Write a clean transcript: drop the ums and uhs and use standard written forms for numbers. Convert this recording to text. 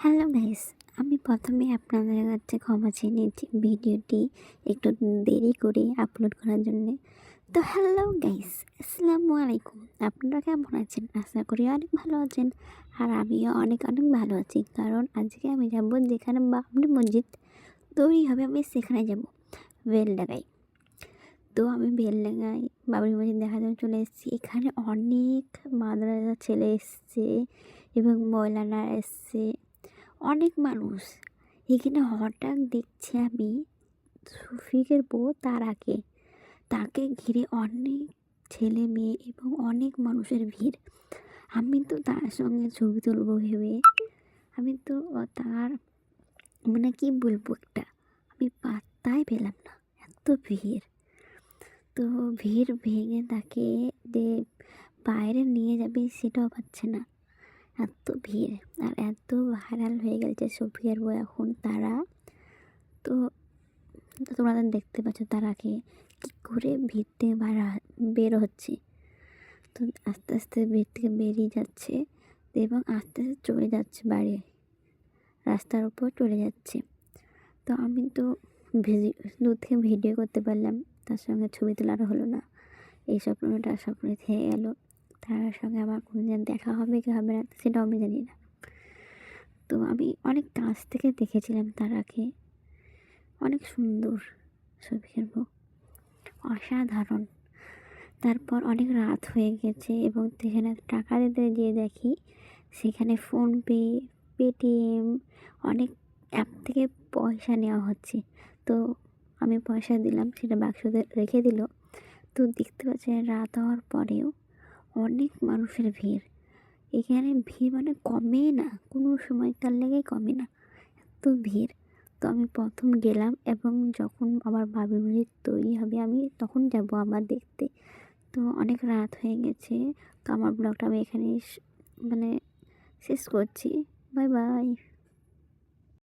Hello guys, আমি প্রথমে আপনাদের কাছে ক্ষমা চেয়ে নিচ্ছি ভিডিওটি একটু দেরি করে আপলোড করার জন্যে। তো হ্যালো গাইস, আসসালামু আলাইকুম। আপনারা কেমন আছেন? আশা করি অনেক ভালো আছেন। আর আমিও অনেক অনেক ভালো আছি, কারণ আজকে আমি যাবো যেখানে বাবরি মসজিদ তৈরি হবে, আমি সেখানে যাব, বেলডাঙায়। তো আমি বেলডাঙায় বাবরি মসজিদ দেখার জন্য চলে এসেছি। এখানে অনেক মাদ্রাসা ছেলে এসছে এবং মৌলানা এসছে, অনেক মানুষ। এখানে হঠাৎ দেখছি আমি শফিকের বউ তারাকে, তাকে ঘিরে অনেক ছেলে মেয়ে এবং অনেক মানুষের ভিড়। আমি তো তার সঙ্গে ছবি তুলবো ভেবে আমি তো তার কি বলবো, আমি পাত্তাই পেলাম না, এত ভিড়। তো ভিড় ভেঙে তাকে যে বাইরে নিয়ে যাবে সেটাও পাচ্ছে না, এত ভিড়। আর এত ভাইরাল হয়ে গেছে শফিকের বউ এখন তারা। তো তোমরা দেখতে পাচ্ছ তারাকে কী করে ভিড় থেকে বের হচ্ছে। তো আস্তে আস্তে ভিড় থেকে বেরিয়ে যাচ্ছে এবং আস্তে আস্তে চলে যাচ্ছে বাড়ি, রাস্তার উপর চলে যাচ্ছে। তো আমি তো দূর থেকে ভিডিও করতে পারলাম, তার সঙ্গে ছবি তোলারও হলো না। এই স্বপ্নটা স্বপ্নে থেকে গেল। তার সঙ্গে আমার কোনোদিন দেখা হবে কি হবে না সেটাও আমি জানি না। তো আমি অনেক কাছ থেকে দেখেছিলাম তারাকে, অনেক সুন্দর শফিকের বউ, অসাধারণ। তারপর অনেক রাত হয়ে গেছে এবং সেখানে টাকা দিতে গিয়ে দেখি সেখানে ফোনপে, পেটিএম, অনেক অ্যাপ থেকে পয়সা নেওয়া হচ্ছে। তো আমি পয়সা দিলাম, সেটা বাক্সতে রেখে দিল। তো দেখতে পাচ্ছি রাত হওয়ার পরেও অনেক মানুষের ভিড়। এখানে ভিড় কমে না, কোনো সময় তার লেগেই কমে না, এত ভিড়। তো আমি প্রথম গেলাম এবং যখন আবার বাবরি মসজিদ তৈরি হবে আমি তখন যাব আবার দেখতে। তো অনেক রাত হয়ে গেছে। তো আমার ব্লগটা আমি এখানেই শেষ করছি। Bye bye.